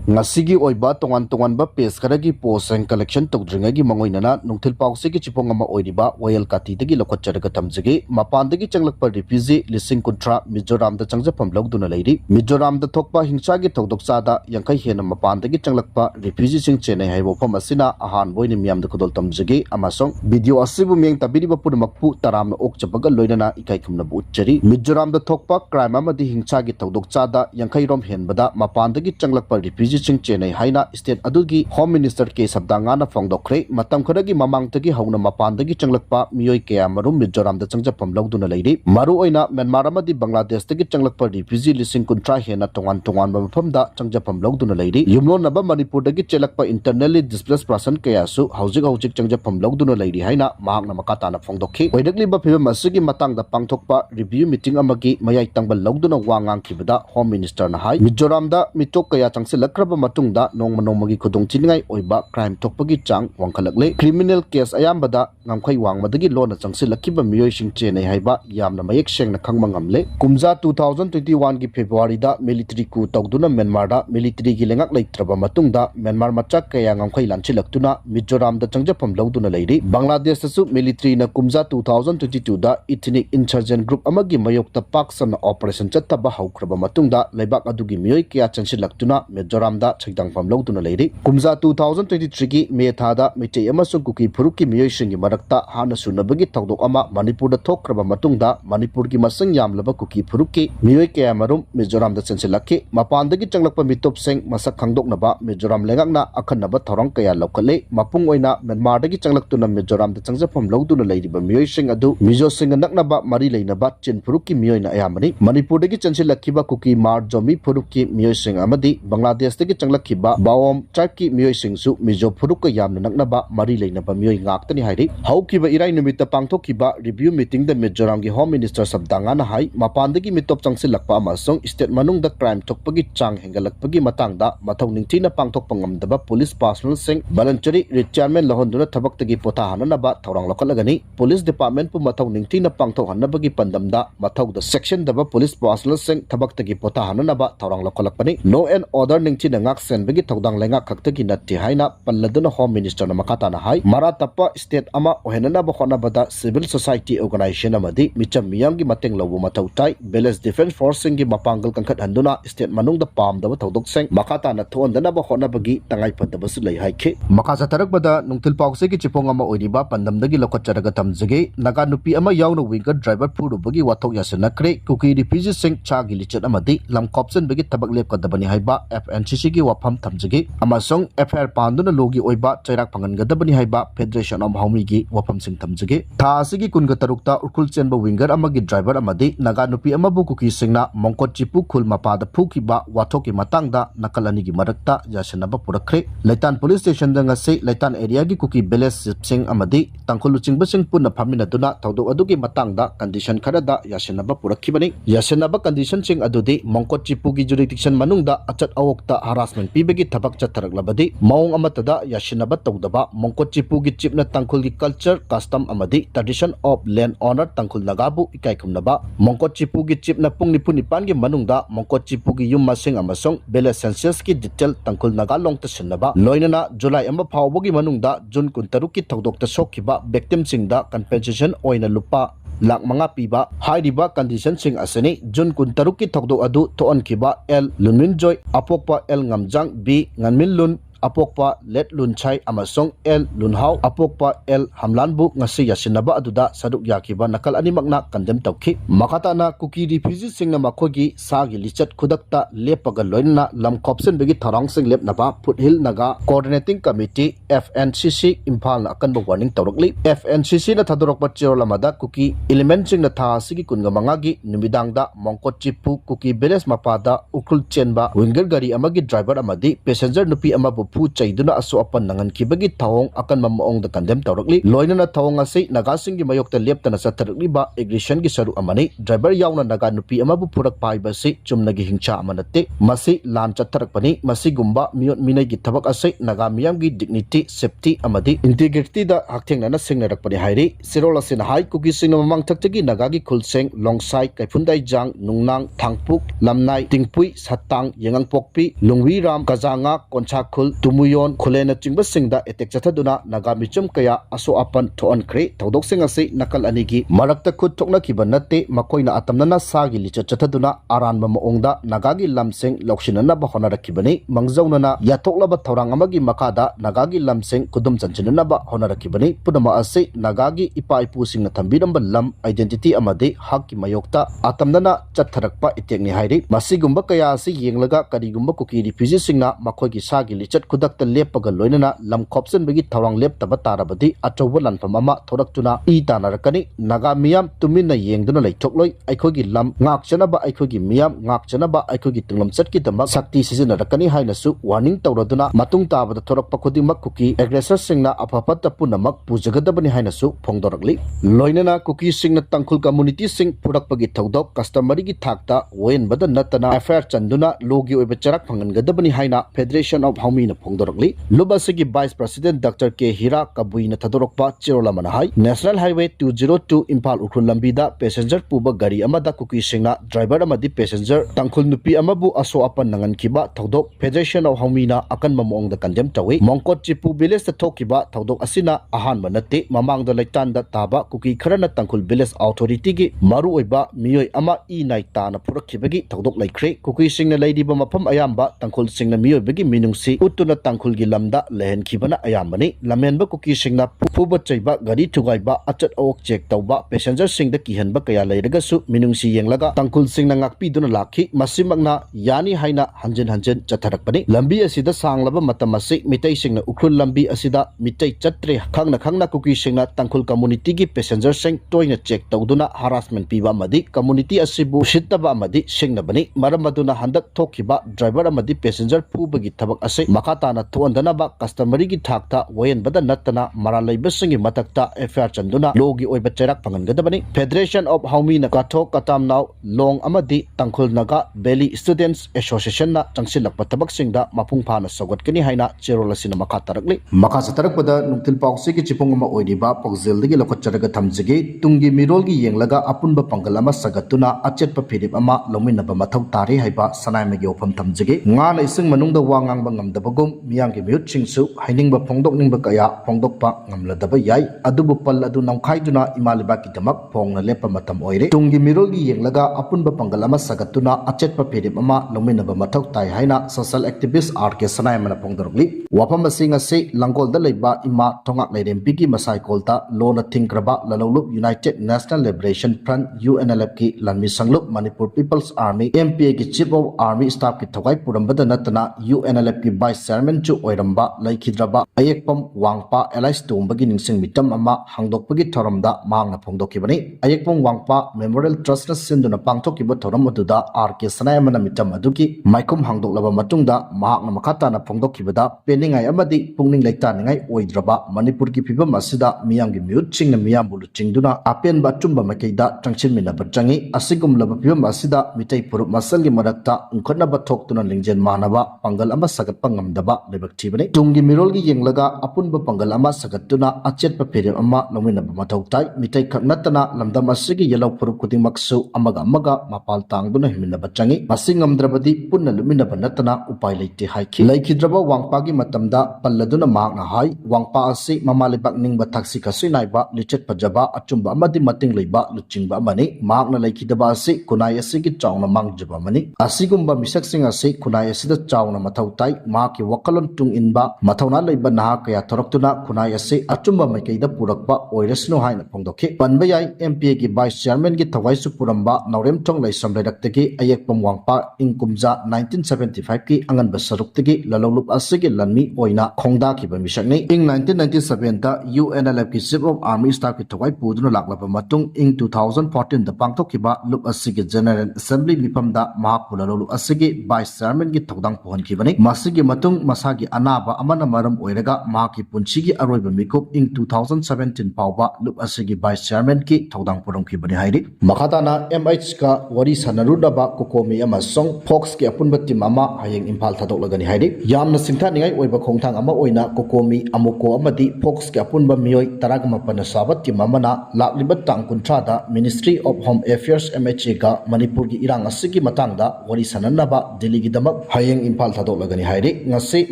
Ngasigi oiba tongan ba pes karagi post collection togdringagi mangoinana nungthil pausigi chipong ama oiriba wayal kati dagi lokotcharaga tamjagi mapandagi changlakpa refugee lising kuntra Mizoram da changjapam logduna leiri Mizoram da thokpa hingsa gi THOUDOKTA da yankai hena mapandagi changlakpa refugee sing CHENNEI haibo phamasina ahan boini miyam da kodol tamjagi amasong video asibu miyang tabiriba punamakpu taramna okchapaga loinana ikai khumna butchari Mizoram da thokpa crime amadi hingsa gi THOUDOKTA da yankai rom henbada mapandagi changlakpa refugee sing CHENNEI haina state adugi home minister ke sabdangana fongdokre matam khadagi mamangtagi hauna mapandagi changlakpa miyoi kaya marum Mizoram da changjapam logduna leiri maru oina Myanmar amadi Bangladesh tagi changlakpa refugee lising kuntra hena tongan mafamda changjapam logduna leiri yumlonaba Manipur dagi chelakpa internally displaced person kaya su haujik changjapam logduna leiri haina mahakna makatana fongdokhi oidakliba phibam asigi matangda pangthokpa review meeting amagi mayai tangbal logduna wangang khibada home minister na hai Mizoram da mitok kaya changsilakra matungda nongmagi khudong chiningai oiba crime thokpagi chang wangkhalakle criminal case ayambada ngamkhai wangmadagi lona changsilakiba miyoi sing CHENNEI haiba yamna mayek sengna khangma ngamle kumja 2021 gi February da military coup tawduna Myanmar da military gi lengak leitraba matungda Myanmar machak kaya ngamkhai lanchilaktuna Mizoram da changjapam logduna leiri Bangladesh su military na kumja 2022 da ethnic insurgent group amagi mayokta paksan operation chattaba haukraba matungda leibak adugi miyoi kaya chansilaktuna Mizoram da chagdangfam logduna leiri kumja 2023 gi May thada Meitei amasung Kuki Phurukki miyoi singi marakta hana sunabagi thokdok ama Manipur da thokraba matungda Manipur gi masang yamlaba Kuki Phurukki miyoi kaya marum Mizoram da chansilakki mapandagi changlakpa mitop seng masak khangdoknaba Mizoram lengakna akhanaba thorong kaya lokale mapung oina Myanmar dagi changlaktuna Mizoram da changjapam logduna leiriba miyoi sing adu mizo sing naknaba mari leinaba Chin Phurukki miyoi na ayamani Manipur dagi chansilakkiba Kuki Mar Jomi Phurukki miyoi sing amadi Bangladesh dagi changlakkiba Bawom tribe ki miyoi singsu mizo phurukka yamna naknaba mari leinaba miyoi ngaktani hairi haukiba irai numita pangthokkiba review meeting da Mizoram gi home minister sabdangana hai mapandagi mitop changsilakpa amasong state manungda crime thokpagi chang hengalakpagi matangda mathau ningthina pangthokpa ngamdaba police personnel sing voluntary retirement lahonduna thabaktagi pothahananaba thorang lokalagani police department pu mathau ningthina pangthokhanabagi pandamda mathauda section daba police personnel sing thabaktagi pothahananaba thorang lokalakpani law and order ningthina ngak senbagi thokdang lenga khaktagi natti haina palladuna home minister na makatana hai maratapa state ama ohenana bakhona bada civil society organization amadi micham miyamgi mateng lobu mathau tai balance defense force singi mapangal kangkhat handuna state manungda pamdaba thodok seng makatana thondana bakhona bagi tangai padaba su lei haikhe makasa tarak bada nungtil paukse gi chipong ama oiriba pandamdagi lokacharaga tamjage naga nupi ama yauna winger driver phuru bagi wathok yasanakre kuki refugee sing chagi lichat amadi lamkopsen bagi tabak lep kadabani haiba FNCC gi wafam tamjage amasong FR panduna logi oiba chairak phangangadabani haiba Federation of Haumi gi wafam sing tamjage tha asigi kunga tarukta urkhul chenba winger amagi driver amadi naga nupi amabu kuki singna mongkot chipu khul mapada phukiba wathoki matangda nakalani gi marakta yasanaba purakre Laitan police station da ngase Laitan area gi kuki beles sing amadi tangkhulu chingba sing punna phaminaduna thodok adugi matangda condition kharada yasanaba purakhibani yasanaba condition sing adudi mongkot chipu gi jurisdiction manungda achat awokta harassment pibegi thabak chatharaklabadi maung amatada yasanaba tawdaba mongkot chipu gi chipna tangkhul gi culture custom amadi tradition of land owner tangkhul nagabu ikai khumnaba mongkot chipu gi chipna pungni punipan gi manungda mongkot chipu gi yum masing amasong bele census ki detail tangkhul naga long ta sinaba loinana July ama phawbogi manungda June 13 ki THOUDOKTA sokhiba victim singda compensation oina lupa lakh manga piba hairiba condition sing asani June 13 ki THOUDOK adu toon kiba L Lunmin Joy apokpa L Ngamjang B Nganmin Lun apokpa let lunchai amasong L lunhau apokpa L hamlanbu ngasi yasinaba aduda saduk yakiba nakal animakna condemn tawki makatana kuki refugee singna makhogi sagi lichat khudakta lepaga loinna lamkopsen begi tharang sing lepnaba foothill naga coordinating committee FNCC imphal na akanba warning tawrakli FNCC na thadorokpa cherolamada kuki element singna tha sigi kunga mangagi numidangda mongkot chipu kuki beres mapada ukhul chenba winger gari amagi driver amadi passenger nupi amabu fu chaiduna aso apan nangan kibagi thawong akan mamong da condemn tawrakli loinana thawong ase naga sing gi mayokta leptana satharakli ba aggression gi saru amani driver yauna naga nupi amabu purak paiba se chumnagi hingcha amanate masi lan chatharakpani masi gumba miot minai gi thabak ase naga miyam gi dignity safety amadi integrity da hakthengna singnarakpani hairi sirola sin hai kuki singna mamang thakchagi naga gi khulseng longsai kaifundai jang nungnang thangpuk lamnai tingpui satang yengang pokpi lungwiram kazanga konchakhul tumuyon khulena chingba singda etek chathaduna naga michum kaya aso apan thoan khre thodok sing ase nakal anigi marakta khut thokna kiba natte makoina atamnana sagi licha chathaduna aranba maongda nagagi lamseng lokshinana ba honarakibani mangjaunana yathoklaba thorang amagi makada nagagi lamseng kudum chanchinana ba honarakibani pudama ase nagagi ipa ipu singna thambiramba lam identity amade hakki mayokta atamnana chatharakpa itekni hairi masigumba kaya ase yenglaga karigumba kuki refugee singna makoigi sagi lichat kudakta lepaga loinana lam khopsen bagi thorang leptaba tarabadi achowa lanfam ama thoraktuna i tanarakani naga miyam tumina yengduna leithokloi aikhogi lam ngakchanaba aikhogi miyam ngakchanaba aikhogi tunglam chatki damak sakti sizinnarakani hainasu warning tawraduna matung tabada thorakpa khudingmak kuki aggressor singna apapata punamak pujagadabani hainasu phongdorakli loinana kuki singna tangkhul community sing purakpagi thodok customary gi thakta wenbada natana affair chanduna logi oiba charak phangangadabani haina Federation of Haumina phongdorakli lubasigi vice president Dr. K Hira Kabuina thadorokpa chirola manahai National Highway 202 Impal Ukhul lambida passenger puba gari amada kuki singna driver amadi passenger tangkhul nupi amabu aso apan nangan kiba thodok Federation of Haumina akan mamong da condemn tawi mongkot chipu village ta thokiba thodok asina ahan manate mamang da laitan da taba kuki kharana tangkhul village authority gi maru oiba miyoi ama i nai tana purakhibagi thodok laikre kuki singna leidiba mafam ayamba tangkhul singna miyoi bagi minungsi utuna tangkhul gi lamda lehen khibana ayambani lamenba kuki singna puba chaiba gari thugaiba achat awok check tawba passenger singda kihanba kaya leiraga su minungsi yenglaga tangkhul singna ngakpi duna lakhi masimagna yani haina hanjen hanjen chatharakpani lambi asida sanglaba matam ase mitai singna ukhul lambi asida mitai chatre khangna kuki singna tangkhul community gi passenger sing toina check tawduna harassment piba amadi community asibu shittaba amadi singnabani maramaduna handak thokhiba driver amadi passenger pubagi thabak ase makatana thondanaba customary gi thakta wayenbada nattana maralaibasingi matakta affair chanduna logi oiba cherak phangangadabani Federation of Haumina kathok katamnaw long amadi tangkhul naga Valley Students Association na changsilakpa tabak singda mapung phana sogatkani haina cherola sina makha tarakli makha satarakpada nungtil pausi gi chipong ama oidiba pokzel digi lokacharaga thamjige tungi mirol gi yenglaga apunba pangal ama sagatuna achetpa phirip ama lominaba mathau tari haiba sanaimagi ofam thamjige ngana ising manungda wangang bangamdabagum miyanggi miut chingsu hainingba phongdokningba kaya phongdokpa ngamladaba yai adubu pal adu namkhaiduna imaliba ki damak phongna lepa matam oire tungi mirol gi yenglaga apunba pangal ama sagatuna achetpa phirip ama lominaba mathau tai haina social activist RK sanaimana phongdorli wafam singa se langol da leiba ima thongak leirempi gi masai kolta lona thingkraba lalolup United National Liberation Front UNLF ki lanmi sanglup Manipur People's Army MPA ki Chief of Army Staff ki thogai purambada natana UNLF ki Vice Chairman chu oiramba laikhidraba ayekpam wangpa allies tumbagi ningsing mitam ama hangdokpagi thoramda mangna phongdokibani ayekpam wangpa Memorial Trust na sinduna pangthokiba thoram aduda RK sanayamana mitam aduki maikum hangdoklaba matungda mahakna makhatana phongdokibada peningai amadi pungning laitaningai oidraba Manipur ki phibam asida miyamgi miut chingna miyam bulu chingduna apen ba chumba makeida changchinmina bachangi asigum laba phibam asida mitai purup masalgi marakta ungkhatna ba thoktuna lingjen manaba pangal ama sagatpa ngamdaba lebak thibani tungi mirolgi yenglaga apunba pangal ama sagatuna achetpa phirem ama lominaba mathau tai mitai khaknatana lamdam asigi yelaw purup kudingmaksu amaga mapal tangduna himina bachangi masingamdrabadi punna luminaba natana upai leite haiki laikhidraba wangpagi matamda palladuna magna hai wangpa asi mamalibak ningba thaksi kasinaiba lichet pajaba achumba amadi mating leiba luchingba amani magna laikhidaba asi kunai asigi chawna mangjaba amani asigumba misak sing asi kunai asida chawna mathau tai maki wakalon tung inba mathawna leiba naha kaya thoroktuna kunai asi अचुम मैकईदा पुरक्पा ओइरसनो हाइना फोंदोखि पनबा याई MP की vice chairman की थवाइसु पुरंबा नौरेम थोंग लैसम लैरक्तगी अयेकपम वांगपा इंकुमजा 1975 की अंगनबा सरुक्तगी ललौलुप असगी लन्मी ओइना खोंदाखिबा मिसकनी इंग 1997 दा UNLF की chief of army staff की थवाइ पुदुना लाक्लबा मतुंग इंग 2014 दा पांगथोखिबा लुप असगी जनरल असेंबली मिफमदा महाकु ललौलुप असगी वाइस चेयरमैन की थौदांग पुहनखिबनी मसिगी मतुंग मसागी अनाबा अमना मरम ओइरगा महाकी पुंसिगी अरोइबा मिकुप इंग 2017 फाउबा लुप असगी वाइस चेयरमैन की थौदांग पुरंखिबनी हाइरि मखाताना MH का वरी सनरुदबा कोकोमी अमसोंग फोक्स की अपुनबा टीम अमा हयेंग इम्फाल थादोकलगनी हाइरि यामना सिंथानिंगाई ओइबा खोंथांग अमा ओइना कोकोमी अमुको अमदी फोक्स की अपुनबा मियोय तरागमपन साबा टीम अमना लाक्लिबा तांग कुंथ्रादा Ministry of Home Affairs MHA का मणिपुर की इरांग असगी मतांगदा वरी सननबा दिल्ली की दमक हयेंग इम्फाल थादोकलगनी हाइरि ngasi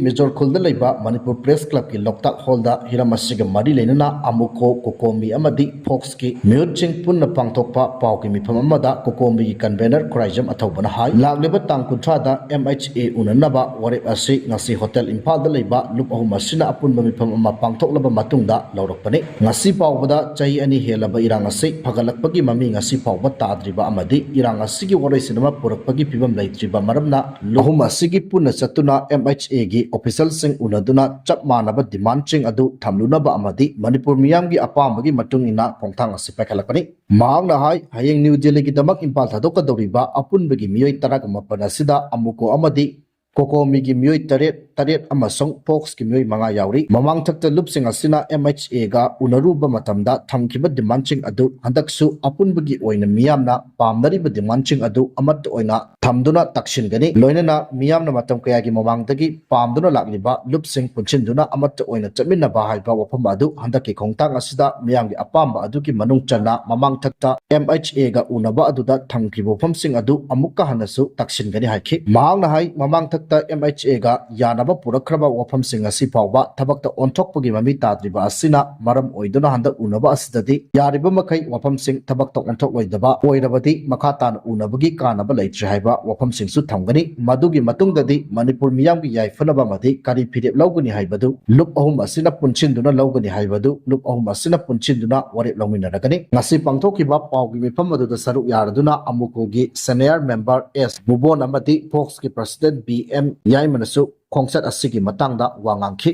मिजोर खुलदा लैबा मणिपुर प्रेस क्लब की लोकताक हॉलदा हिराम असिगा मरी लेनना अमुको कोकोमी अमदी फोक्स की म्यूटचिंग पुन्ना पांगथोकपा पाव की मिफम अमदा कोकोमी की कन्वेनर क्राइजम अथौबना हाई लाक्लिबा तांग कुंथ्रादा MHA उननबा वरेप असि ngasi होटल इम्फालदा लैबा लुप अहुम असिना अपुनबा मिफम अमा पांगथोकलबा मतुंगदा लौरकपने ngasi पावबदा चाहि अनि हेलबा इरांग असि फगलकपगी ममी ngasi पावबा ताद्रिबा अमदी इरांग असिगी वरैसिनमा पुरकपगी फिबम लैत्रिबा मरमना लुहुम असिगी पुन्ना चतुना MHA की ऑफिशियल सिंग उनदुना चप मानबा डिमांड चिंग अदु थमलुनबा अमदी मणिपुर मियाम की अपामबगी मतुंग इना खोंथांग असि पैखलकपनि मांगना हाई हयेंग न्यू दिल्ली की दमक इम्फाल थादोकदौरिबा अपुनबगी मियोय तरागमपन असिदा अमुको अमदी कोकोमी की मियोय तरेट अमसोंग फोक्स की मियोय मंगा यावरी ममांग थक्ता लुपसिंग असिना MHA गा उनरुबा मतमदा थमखिबा डिमांडचिंग अदु हंदकसु अपुनबगी ओइना मियामना पामनरिबा डिमांडचिंग अदु अमत ओइना थमदुना तक्सिनगनी लोइनना मियामना मतम कयागी ममांगदगी पामदुना लाक्लिबा लुपसिंग पुनचिनदुना अमत ओइना चमिनबा हाइबा वफम अदु हंदकी खोंतांग असिदा मियामगी अपामबा अदुकी मनुंग चन्ना ममांग थक्ता MHA गा उनबा अदुदा थमखिबा वफमसिंग अदु अमुक्का हनसु तक्सिनगनी हाइखि मांगना हाइ ममांग थक्ता MHA गा यानबा पुरखरबा वफमसिंग असि फावबा थबक्ता ओंथोकपगी ममी ताद्रिबा असिना मरम ओइदुना हंदक उनबा असिददी यारिबा मखै वफमसिंग थबक्ता ओंथोक लोइदबा ओइरबदी मखातान उनबगी कानबा लैत्रि हाइबा वफमसिंगसु थमगनी मदुगी मतुंगददी मणिपुर मियामगी याइफनबा मदि करी फिरेप लौगनी हाइबदु लुप अहुम असिना पुनचिनदुना लौगनी हाइबदु लुप अहुम असिना पुनचिनदुना वरेप लौमिनरगनी ngasi पांगथोकिबा पावगी मिफम अदुदा सरुक यारदुना अमुकोगी सीनियर मेंबर S बुबोन अमदि फोक्स की प्रेसिडेंट BM याइमनसु खोंसत असिगी मतंगदा वांगांखि